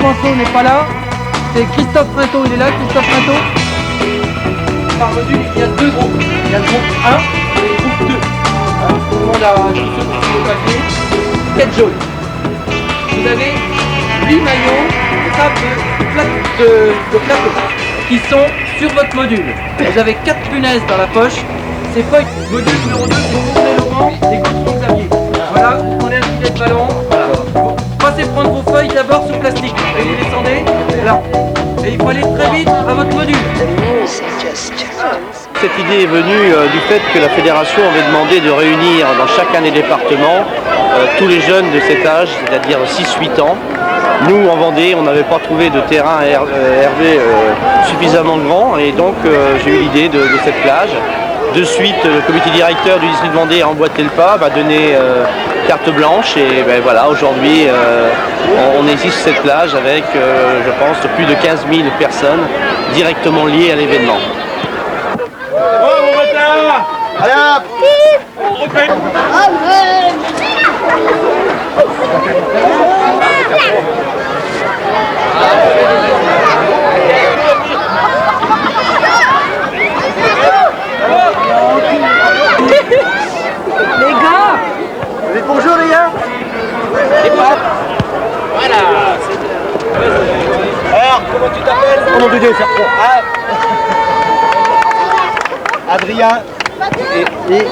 Manceau n'est pas là. C'est Christophe Printot, il est là, Christophe Printot. Par module, il y a deux groupes. Il y a le groupe 1 et le groupe 2. Tout le monde a tous ceux qui sont au papier. 4 jaunes. Vous avez 8 maillots de plateau qui sont sur votre module. Vous avez 4 punaises dans la poche. Ces feuilles, module numéro 2, c'est tourner le rang des Goudron Xavier. Voilà, vous prenez un filet de ballon. Vous passez prendre vos feuilles d'abord sur plastique. Et les descendez. Alors, et il faut aller très vite à votre module. Cette idée est venue du fait que la fédération avait demandé de réunir dans chacun des départements tous les jeunes de cet âge, c'est-à-dire 6-8 ans. Nous, en Vendée, on n'avait pas trouvé de terrain hervé suffisamment grand et donc j'ai eu l'idée de cette plage. De suite, le comité directeur du district de Vendée a emboîté le pas, m'a donné carte blanche et ben, voilà, aujourd'hui on est ici sur cette plage avec, je pense, plus de 15 000 personnes directement liées à l'événement. Allez hop! Les gars! Bonjour les gars! Voilà! Alors, comment tu t'appelles? Oh mon Dieu, faire quoi? Adrien et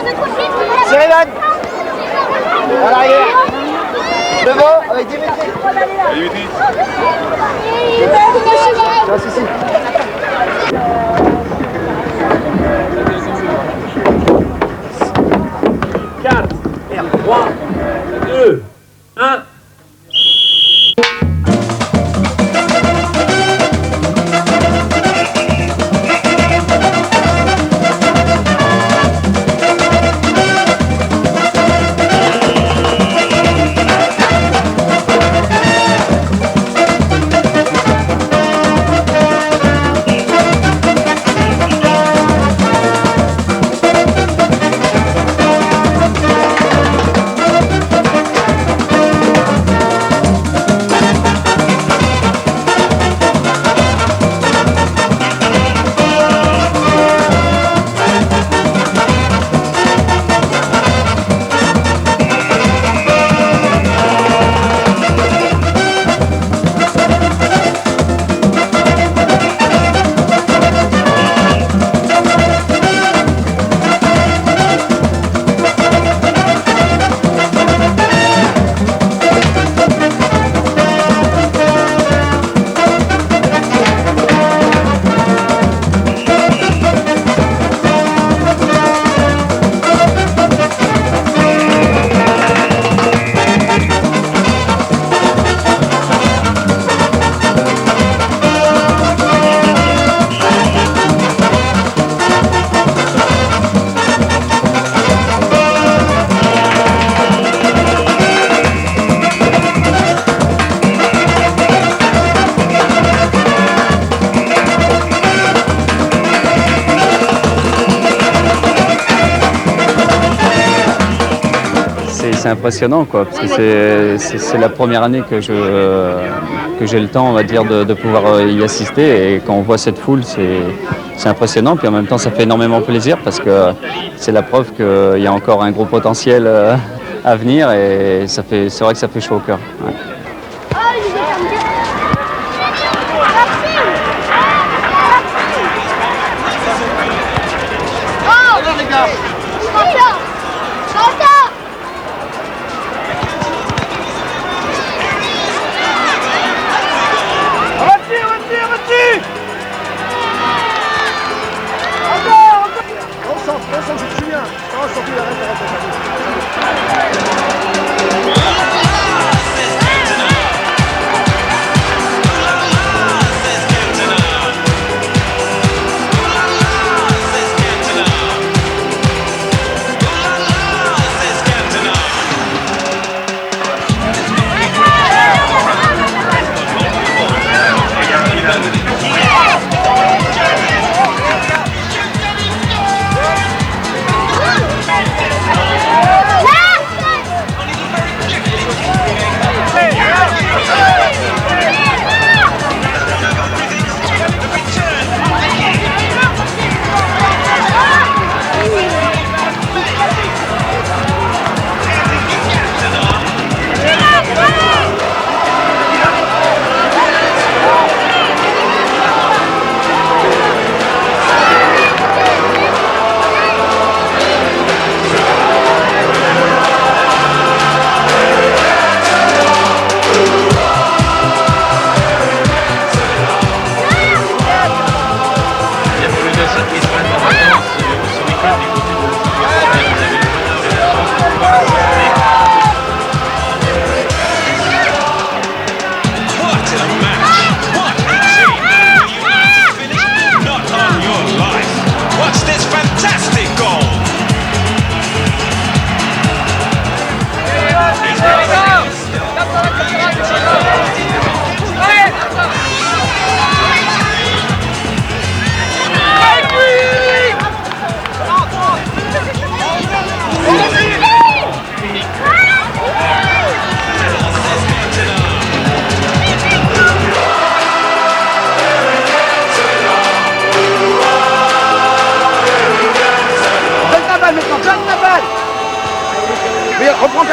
Cérélan à l'arrière. Devant avec Dimitri. Non, si. 4, 3, 2, 1. C'est impressionnant quoi, parce que c'est la première année que j'ai le temps, on va dire, de pouvoir y assister, et quand on voit cette foule, c'est impressionnant, puis en même temps ça fait énormément plaisir parce que c'est la preuve qu'il y a encore un gros potentiel à venir, et c'est vrai que ça fait chaud au cœur. Ouais.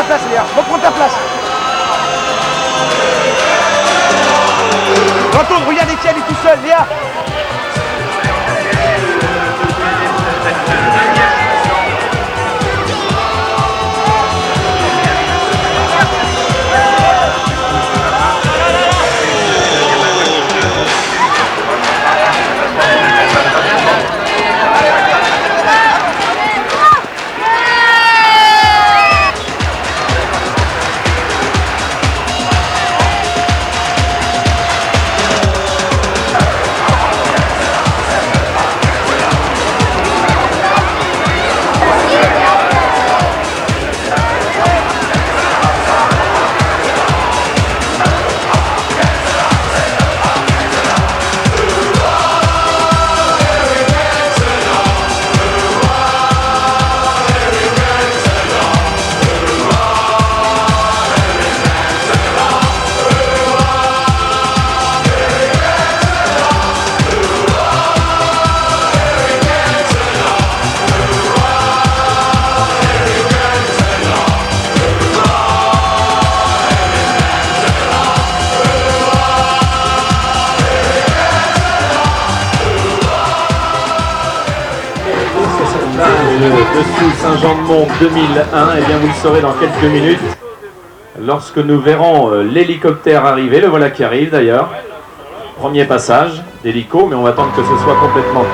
place, Léa. Reprends ta place. Retourne, regarde Étienne, il est tout seul, Léa. Dessous Saint-Jean-de-Mont 2001, et bien vous le saurez dans quelques minutes lorsque nous verrons l'hélicoptère arriver, le voilà qui arrive d'ailleurs. Premier passage d'hélico, mais on va attendre que ce soit complètement.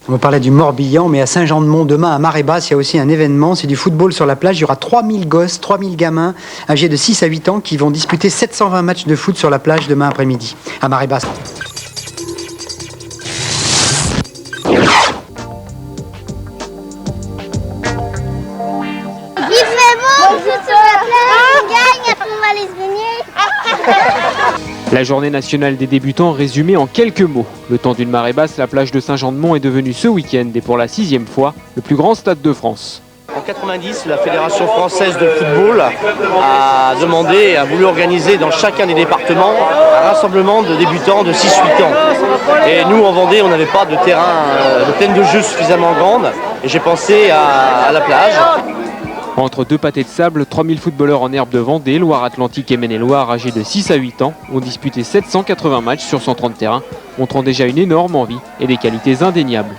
On parlait du Morbihan, mais à Saint-Jean-de-Mont, demain, à marée basse, il y a aussi un événement, c'est du football sur la plage. Il y aura 3000 gosses, 3000 gamins âgés de 6 à 8 ans qui vont disputer 720 matchs de foot sur la plage demain après-midi, à marée basse. Il fait beau, on fout sur la plage, on gagne, après on va aller se baigner. La journée nationale des débutants résumée en quelques mots. Le temps d'une marée basse, la plage de Saint-Jean-de-Mont est devenue ce week-end et pour la 6e fois, le plus grand stade de France. En 90, la Fédération française de football a demandé et a voulu organiser dans chacun des départements un rassemblement de débutants de 6-8 ans. Et nous, en Vendée, on n'avait pas de terrain, de plaine de jeu suffisamment grande. Et j'ai pensé à la plage. Entre deux pâtés de sable, 3000 footballeurs en herbe de Vendée, Loire-Atlantique et Maine-et-Loire âgés de 6 à 8 ans ont disputé 780 matchs sur 130 terrains, montrant déjà une énorme envie et des qualités indéniables.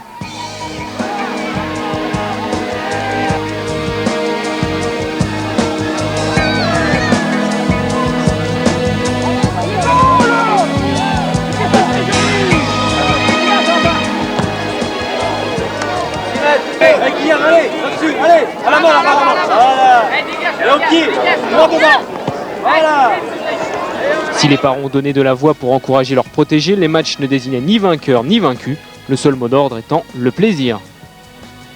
Allez, là-dessus, allez, à la main, voilà. Et au pied, droit devant. Voilà. Si les parents ont donné de la voix pour encourager leurs protégés, les matchs ne désignaient ni vainqueur ni vaincu, le seul mot d'ordre étant le plaisir.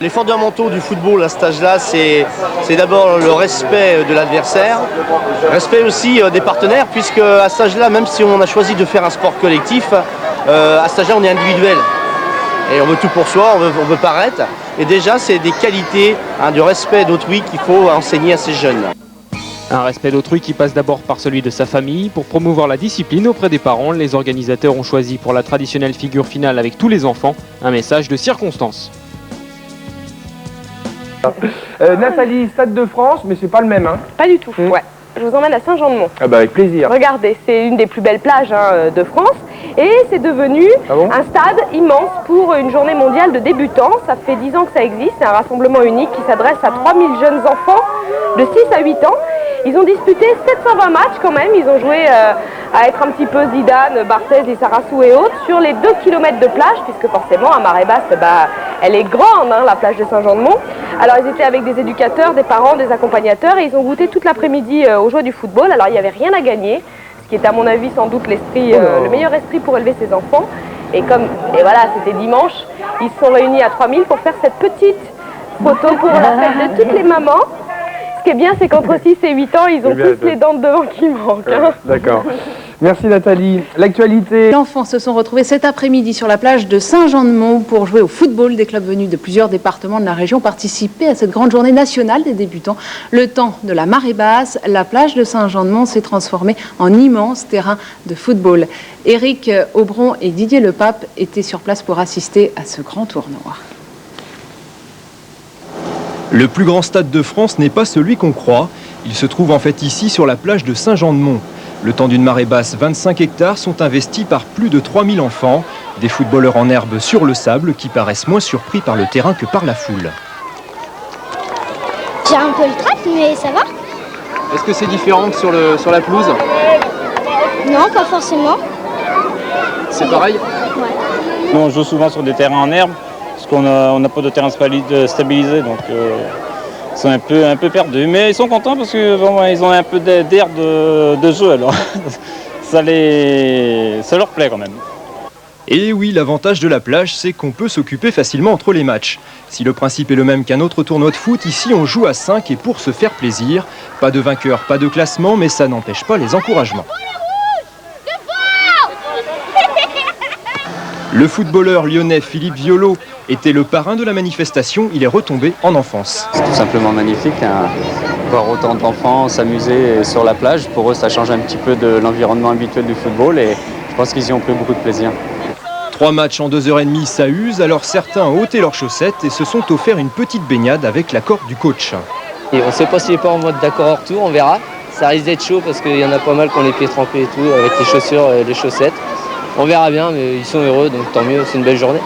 Les fondamentaux du football à cet âge-là, c'est d'abord le respect de l'adversaire, respect aussi des partenaires, puisque à cet âge-là, même si on a choisi de faire un sport collectif, à cet âge-là, on est individuel. Et on veut tout pour soi, on veut paraître. Et déjà, c'est des qualités de respect d'autrui qu'il faut enseigner à ces jeunes. Un respect d'autrui qui passe d'abord par celui de sa famille. Pour promouvoir la discipline auprès des parents, les organisateurs ont choisi pour la traditionnelle figure finale avec tous les enfants, un message de circonstance. Nathalie, Stade de France, mais c'est pas le même, hein. Pas du tout, ouais. Je vous emmène à Saint-Jean-de-Mont. Ah bah avec plaisir. Regardez, c'est une des plus belles plages de France et c'est devenu un stade immense pour une journée mondiale de débutants. Ça fait 10 ans que ça existe, c'est un rassemblement unique qui s'adresse à 3000 jeunes enfants de 6 à 8 ans. Ils ont disputé 720 matchs quand même, ils ont joué à être un petit peu Zidane, Barthez, Lissarassou et autres sur les 2 km de plage, puisque forcément à marée basse, elle est grande, la plage de Saint-Jean-de-Mont. Alors ils étaient avec des éducateurs, des parents, des accompagnateurs et ils ont goûté toute l'après-midi aux joies du football. Alors il n'y avait rien à gagner, ce qui est à mon avis sans doute l'esprit, le meilleur esprit pour élever ses enfants. Et voilà, c'était dimanche, ils se sont réunis à 3000 pour faire cette petite photo pour la fête de toutes les mamans. Ce qui est bien, c'est qu'entre 6 et 8 ans, ils ont tous les dents de devant qui manquent. D'accord. Merci Nathalie. L'actualité. Les enfants se sont retrouvés cet après-midi sur la plage de Saint-Jean-de-Mont pour jouer au football. Des clubs venus de plusieurs départements de la région participaient à cette grande journée nationale des débutants. Le temps de la marée basse, la plage de Saint-Jean-de-Mont s'est transformée en immense terrain de football. Éric Aubron et Didier Lepape étaient sur place pour assister à ce grand tournoi. Le plus grand stade de France n'est pas celui qu'on croit. Il se trouve en fait ici sur la plage de Saint-Jean-de-Mont. Le temps d'une marée basse, 25 hectares sont investis par plus de 3000 enfants. Des footballeurs en herbe sur le sable qui paraissent moins surpris par le terrain que par la foule. J'ai un peu le trac, mais ça va. Est-ce que c'est différent que sur la pelouse? Non, pas forcément. C'est pareil? Ouais. Nous, on joue souvent sur des terrains en herbe, parce qu'on n'a pas de terrain stabilisé, donc ils sont un peu perdus. Mais ils sont contents parce que vraiment, ils ont un peu d'air de jeu, alors ça leur plaît quand même. Et oui, l'avantage de la plage, c'est qu'on peut s'occuper facilement entre les matchs. Si le principe est le même qu'un autre tournoi de foot, ici on joue à 5 et pour se faire plaisir. Pas de vainqueur, pas de classement, mais ça n'empêche pas les encouragements. Le footballeur lyonnais Philippe Violo était le parrain de la manifestation. Il est retombé en enfance. C'est tout simplement magnifique, voir autant d'enfants s'amuser sur la plage. Pour eux, ça change un petit peu de l'environnement habituel du football et je pense qu'ils y ont pris beaucoup de plaisir. 3 matchs en 2h30, ça use. Alors certains ont ôté leurs chaussettes et se sont offert une petite baignade avec l'accord du coach. Et on ne sait pas s'il n'est pas en mode d'accord hors tour, on verra. Ça risque d'être chaud parce qu'il y en a pas mal qui ont les pieds trempés et tout, avec les chaussures et les chaussettes. On verra bien, mais ils sont heureux, donc tant mieux, c'est une belle journée.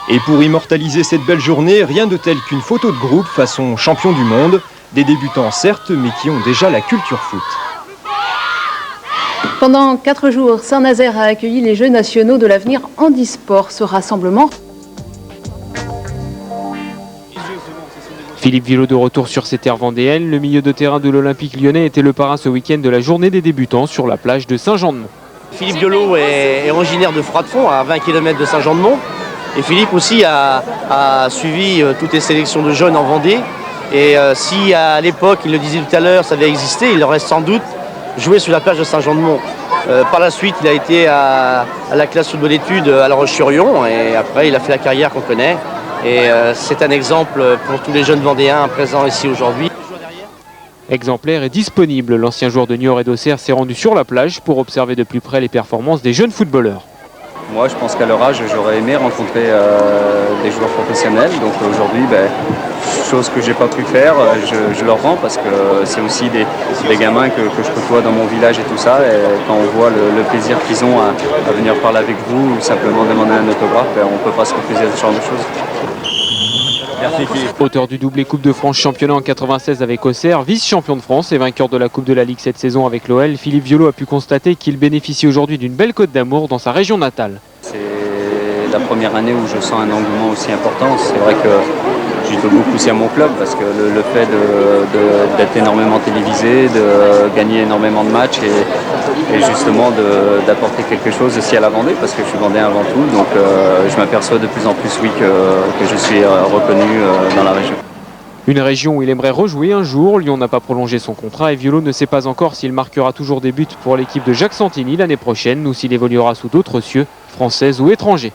Et pour immortaliser cette belle journée, rien de tel qu'une photo de groupe façon champion du monde. Des débutants certes, mais qui ont déjà la culture foot. Pendant 4 jours, Saint-Nazaire a accueilli les Jeux nationaux de l'avenir handisport. Ce rassemblement. Philippe Violo de retour sur ses terres vendéennes. Le milieu de terrain de l'Olympique lyonnais était le parrain ce week-end de la journée des débutants sur la plage de Saint-Jean-de-Mont. Philippe Violo est originaire de Froidefond, à 20 km de Saint-Jean-de-Mont. Et Philippe aussi a suivi toutes les sélections de jeunes en Vendée. Et si à l'époque, il le disait tout à l'heure, ça avait existé, il aurait sans doute joué sur la plage de Saint-Jean-de-Mont. Par la suite, il a été à la classe football études à La Roche-sur-Yon. Et après, il a fait la carrière qu'on connaît. Et c'est un exemple pour tous les jeunes Vendéens présents ici aujourd'hui. Exemplaire et disponible, l'ancien joueur de Niort et d'Auxerre s'est rendu sur la plage pour observer de plus près les performances des jeunes footballeurs. Moi, je pense qu'à leur âge, j'aurais aimé rencontrer des joueurs professionnels. Donc aujourd'hui, chose que j'ai pas pu faire, je leur rends parce que c'est aussi des gamins que je côtoie dans mon village et tout ça. Et quand on voit le plaisir qu'ils ont à venir parler avec vous ou simplement demander un autographe, on ne peut pas se refuser à ce genre de choses. Merci Philippe. Auteur du doublé Coupe de France championnat en 96 avec Auxerre, vice-champion de France et vainqueur de la Coupe de la Ligue cette saison avec l'OL, Philippe Violo a pu constater qu'il bénéficie aujourd'hui d'une belle cote d'amour dans sa région natale. C'est la première année où je sens un engouement aussi important. C'est vrai que j'y peux beaucoup aussi à mon club parce que le fait d'être énormément télévisé, de gagner énormément de matchs et justement d'apporter quelque chose aussi à la Vendée parce que je suis vendéen avant tout. Donc je m'aperçois de plus en plus que je suis reconnu dans la région. Une région où il aimerait rejouer un jour. Lyon n'a pas prolongé son contrat et Violo ne sait pas encore s'il marquera toujours des buts pour l'équipe de Jacques Santini l'année prochaine ou s'il évoluera sous d'autres cieux, françaises ou étrangers.